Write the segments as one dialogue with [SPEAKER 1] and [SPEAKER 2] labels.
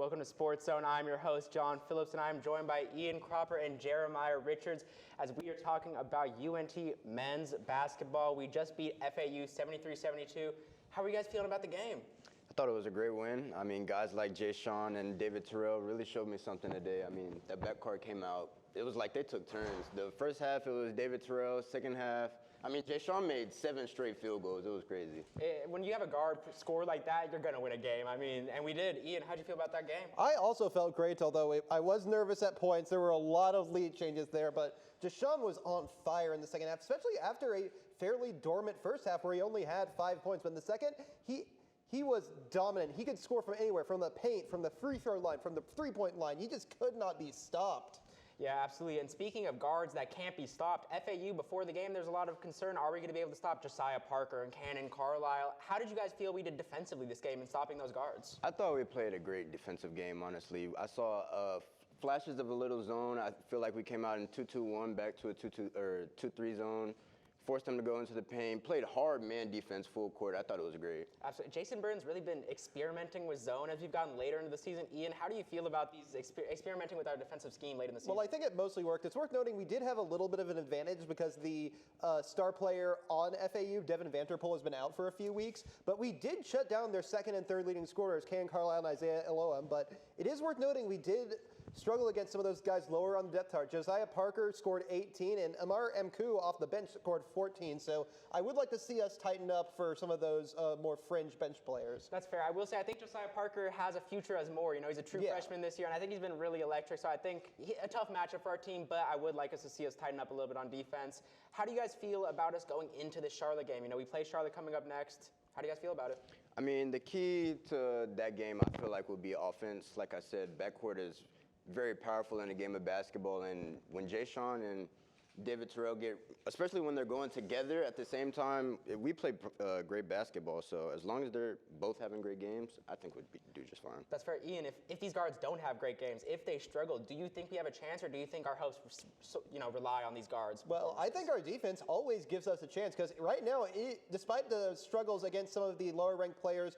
[SPEAKER 1] Welcome to SportsZone. I'm your host, John Phillips, and I'm joined by Ian Cropper and Jeremiah Richards as we are talking about UNT men's basketball. We just beat FAU 73-72. How are you guys feeling about the game?
[SPEAKER 2] I thought it was a great win. I mean, guys like Jay Sean and David Terrell really showed me something today. I mean, that backcourt came out. It was like they took turns. The first half, it was David Terrell. Second half, I mean, Jay Sean made 7 straight field goals. It was crazy.
[SPEAKER 1] When you have a guard score like that, you're going to win a game. I mean, and we did. Ian, how'd you feel about that game?
[SPEAKER 3] I also felt great, although I was nervous at points. There were a lot of lead changes there, but Deshaun was on fire in the second half, especially after a fairly dormant first half where he only had 5 points. But in the second, he was dominant. He could score from anywhere, from the paint, from the free throw line, from the three-point line. He just could not be stopped.
[SPEAKER 1] Yeah, absolutely. And speaking of guards that can't be stopped, FAU, before the game, there's a lot of concern. Are we going to be able to stop Josiah Parker and Cannon Carlisle? How did you guys feel we did defensively this game in stopping those guards?
[SPEAKER 2] I thought we played a great defensive game, honestly. I saw flashes of a little zone. I feel like we came out in 2-2-1 back to a 2-3 zone. Forced them to go into the paint, played hard man defense full court. I thought it was great.
[SPEAKER 1] Absolutely. Jason Burns really been experimenting with zone as we've gotten later into the season. Ian, how do you feel about these experimenting with our defensive scheme late in the season?
[SPEAKER 3] Well, I think it mostly worked. It's worth noting we did have a little bit of an advantage because the star player on FAU, Devin Vanterpool, has been out for a few weeks. But we did shut down their second and third leading scorers, Cannon Carlisle and Isaiah Eloam. But it is worth noting we did struggle against some of those guys lower on the depth chart. Josiah Parker scored 18, and Amar Mku off the bench scored 14. So I would like to see us tighten up for some of those more fringe bench players.
[SPEAKER 1] That's fair. I will say I think Josiah Parker has a future as more. You know, he's a true freshman this year, and I think he's been really electric. So I think a tough matchup for our team, but I would like us to see us tighten up a little bit on defense. How do you guys feel about us going into the Charlotte game? You know, we play Charlotte coming up next. How do you guys feel about it?
[SPEAKER 2] I mean, the key to that game, I feel like, would be offense. Like I said, backcourt is very powerful in a game of basketball, and when Jay Sean and David Terrell especially when they're going together at the same time, we play great basketball. So as long as they're both having great games, I think we'd do just fine.
[SPEAKER 1] That's fair. Ian, if these guards don't have great games, if they struggle, do you think we have a chance, or do you think our hopes, rely on these guards?
[SPEAKER 3] Well, I think our defense always gives us a chance because right now, despite the struggles against some of the lower-ranked players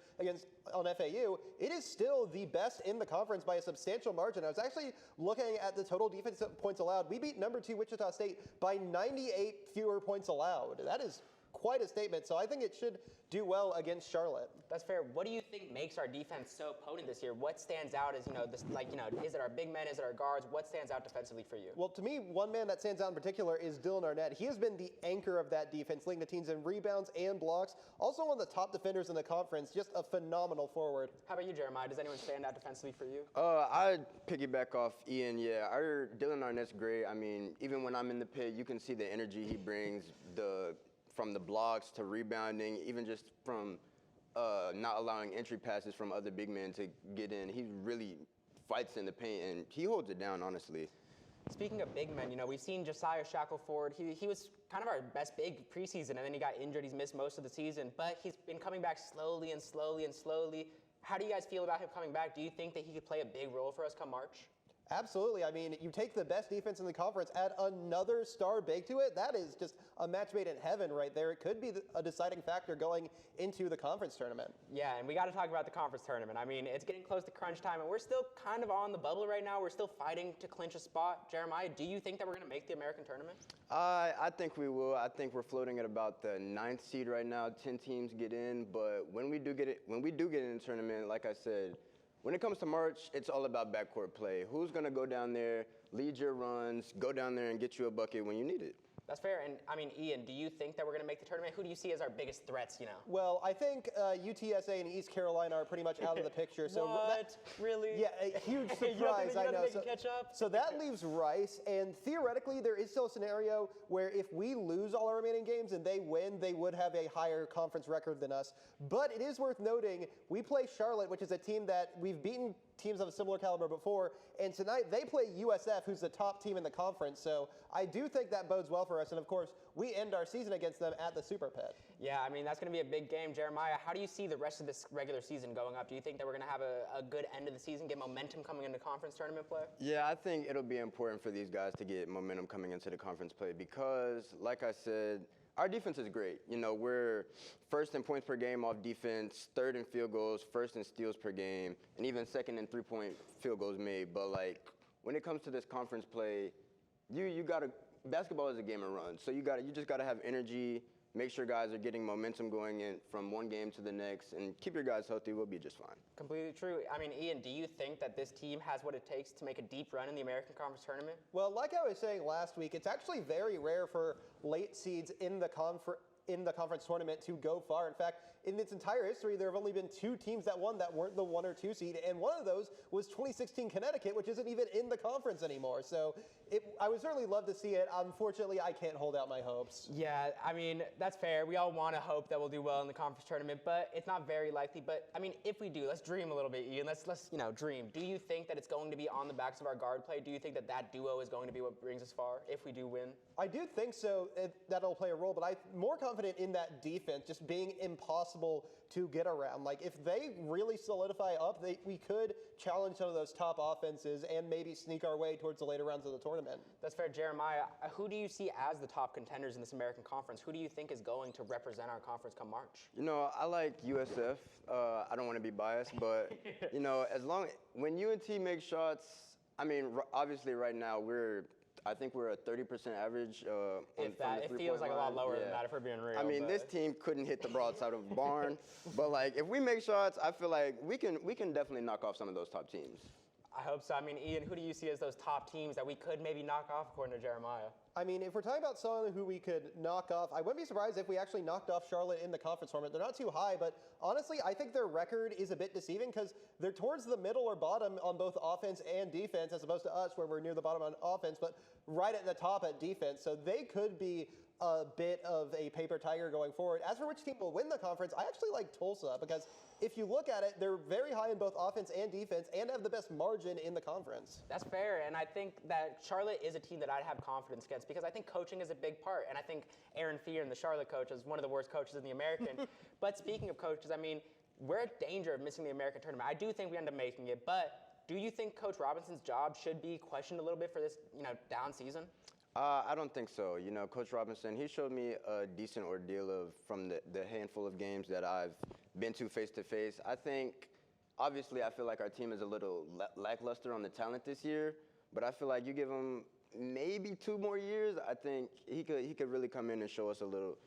[SPEAKER 3] on FAU, it is still the best in the conference by a substantial margin. I was actually looking at the total defensive points allowed. We beat number 2 Wichita State by 98 fewer points allowed. That is quite a statement, so I think it should do well against Charlotte.
[SPEAKER 1] That's fair. What do you think makes our defense so potent this year? What stands out as, is it our big men, is it our guards? What stands out defensively for you?
[SPEAKER 3] Well, to me, one man that stands out in particular is Dylan Arnett. He has been the anchor of that defense, leading the teams in rebounds and blocks. Also one of the top defenders in the conference, just a phenomenal forward.
[SPEAKER 1] How about you, Jeremiah? Does anyone stand out defensively for you?
[SPEAKER 2] I'd piggyback off Ian. Yeah, our Dylan Arnett's great. I mean, even when I'm in the pit, you can see the energy he brings, from the blocks to rebounding, even just from not allowing entry passes from other big men to get in. He really fights in the paint, and he holds it down, honestly.
[SPEAKER 1] Speaking of big men, we've seen Josiah Shackelford. He was kind of our best big preseason, and then he got injured. He's missed most of the season, but he's been coming back slowly and slowly and slowly. How do you guys feel about him coming back? Do you think that he could play a big role for us come March?
[SPEAKER 3] Absolutely. I mean, you take the best defense in the conference, add another star big to it, that is just a match made in heaven right there. It could be a deciding factor going into the conference tournament.
[SPEAKER 1] Yeah, and we got to talk about the conference tournament. I mean, it's getting close to crunch time, and we're still kind of on the bubble right now. We're still fighting to clinch a spot. Jeremiah, do you think that we're going to make the American tournament?
[SPEAKER 2] I think we will. I think we're floating at about the 9th seed right now. 10 teams get in, but when we do get in the tournament, like I said, when it comes to March, it's all about backcourt play. Who's going to go down there, lead your runs, go down there and get you a bucket when you need it?
[SPEAKER 1] That's fair. And, I mean, Ian, do you think that we're going to make the tournament? Who do you see as our biggest threats,
[SPEAKER 3] Well, I think UTSA and East Carolina are pretty much out of the picture. So
[SPEAKER 1] Really?
[SPEAKER 3] Yeah, a huge surprise, I know.
[SPEAKER 1] Catch up?
[SPEAKER 3] So that leaves Rice, and theoretically there is still a scenario where if we lose all our remaining games and they win, they would have a higher conference record than us. But it is worth noting, we play Charlotte, which is a team that we've beaten teams of a similar caliber before, and tonight they play USF, who's the top team in the conference, so I do think that bodes well for us, and of course, we end our season against them at the Super Pit.
[SPEAKER 1] Yeah, I mean, that's going to be a big game. Jeremiah, how do you see the rest of this regular season going up? Do you think that we're going to have a good end of the season, get momentum coming into conference tournament play?
[SPEAKER 2] Yeah, I think it'll be important for these guys to get momentum coming into the conference play because, like I said, Our defense is great. You know, we're first in points per game off defense, third in field goals, first in steals per game, and even second in three-point field goals made. But, like, when it comes to this conference play, you got to – basketball is a game of runs. So you just got to have energy, make sure guys are getting momentum going in from one game to the next, and keep your guys healthy. We'll be just fine.
[SPEAKER 1] Completely true. I mean, Ian, do you think that this team has what it takes to make a deep run in the American Conference Tournament?
[SPEAKER 3] Well, like I was saying last week, it's actually very rare for late seeds in the conference tournament to go far. In fact, in its entire history, there have only been 2 teams that won that weren't the 1 or 2 seed, and one of those was 2016 Connecticut, which isn't even in the conference anymore. So I would certainly love to see it. Unfortunately, I can't hold out my hopes.
[SPEAKER 1] Yeah, I mean, that's fair. We all want to hope that we'll do well in the conference tournament, but it's not very likely. But, I mean, if we do, let's dream a little bit, Ian. Let's dream. Do you think that it's going to be on the backs of our guard play? Do you think that duo is going to be what brings us far if we do win?
[SPEAKER 3] I do think so. That'll play a role, but I'm more confident in that defense just being impossible to get around. Like, if they really solidify up, we could challenge some of those top offenses and maybe sneak our way towards the later rounds of the tournament.
[SPEAKER 1] That's fair. Jeremiah, who do you see as the top contenders in this American Conference? Who do you think is going to represent our conference come March?
[SPEAKER 2] You know, I like USF. I don't want to be biased, but, you know, when UNT makes shots, I mean, obviously right now I think we're at 30% average.
[SPEAKER 1] If that, it feels like a lot lower than that if we're being real.
[SPEAKER 2] I mean, this team couldn't hit the broadside of the barn, but like if we make shots, I feel like we can definitely knock off some of those top teams.
[SPEAKER 1] I hope so. I mean, Ian, who do you see as those top teams that we could maybe knock off according to Jeremiah?
[SPEAKER 3] I mean, if we're talking about someone who we could knock off, I wouldn't be surprised if we actually knocked off Charlotte in the conference tournament. They're not too high, but honestly, I think their record is a bit deceiving because they're towards the middle or bottom on both offense and defense, as opposed to us where we're near the bottom on offense, but right at the top at defense. So they could be a bit of a paper tiger going forward. As for which team will win the conference, I actually like Tulsa because if you look at it, they're very high in both offense and defense and have the best margin in the conference.
[SPEAKER 1] That's fair, and I think that Charlotte is a team that I'd have confidence against because I think coaching is a big part, and I think Aaron Fear, the Charlotte coach, is one of the worst coaches in the American. But speaking of coaches, I mean, we're at danger of missing the American tournament. I do think we end up making it, but do you think Coach Robinson's job should be questioned a little bit for this, down season?
[SPEAKER 2] I don't think so. You know, Coach Robinson, he showed me a decent ordeal from the handful of games that I've been to face-to-face. I think, obviously, I feel like our team is a little lackluster on the talent this year, but I feel like you give him maybe 2 more years, I think he could really come in and show us a little,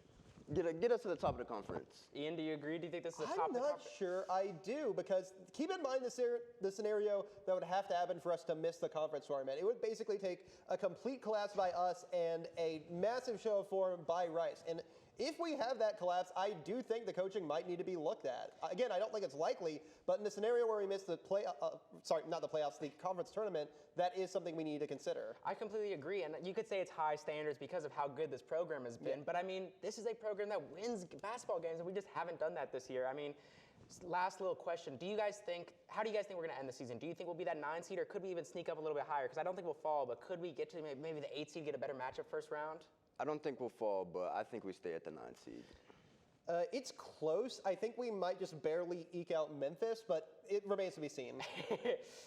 [SPEAKER 2] get us to the top of the conference.
[SPEAKER 1] Ian, do you agree? Do you think this is the top of the
[SPEAKER 3] I'm
[SPEAKER 1] conference?
[SPEAKER 3] not sure I do, because keep in mind the scenario that would have to happen for us to miss the conference tournament. It would basically take a complete collapse by us and a massive show of form by Rice. And if we have that collapse, I do think the coaching might need to be looked at. Again, I don't think it's likely, but in the scenario where we miss the the conference tournament, that is something we need to consider.
[SPEAKER 1] I completely agree, and you could say it's high standards because of how good this program has been, but I mean, this is a program that wins basketball games, and we just haven't done that this year. I mean, last little question, how do you guys think we're going to end the season? Do you think we'll be that 9 seed, or could we even sneak up a little bit higher? Because I don't think we'll fall, but could we get to maybe the 8 seed, get a better matchup first round?
[SPEAKER 2] I don't think we'll fall, but I think we stay at the 9 seed.
[SPEAKER 3] It's close. I think we might just barely eke out Memphis, but it remains to be seen.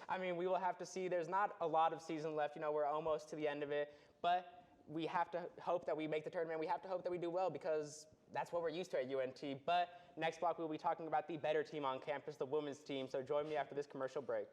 [SPEAKER 1] I mean, we will have to see. There's not a lot of season left. We're almost to the end of it, but we have to hope that we make the tournament. We have to hope that we do well because that's what we're used to at UNT. But next block, we'll be talking about the better team on campus, the women's team. So join me after this commercial break.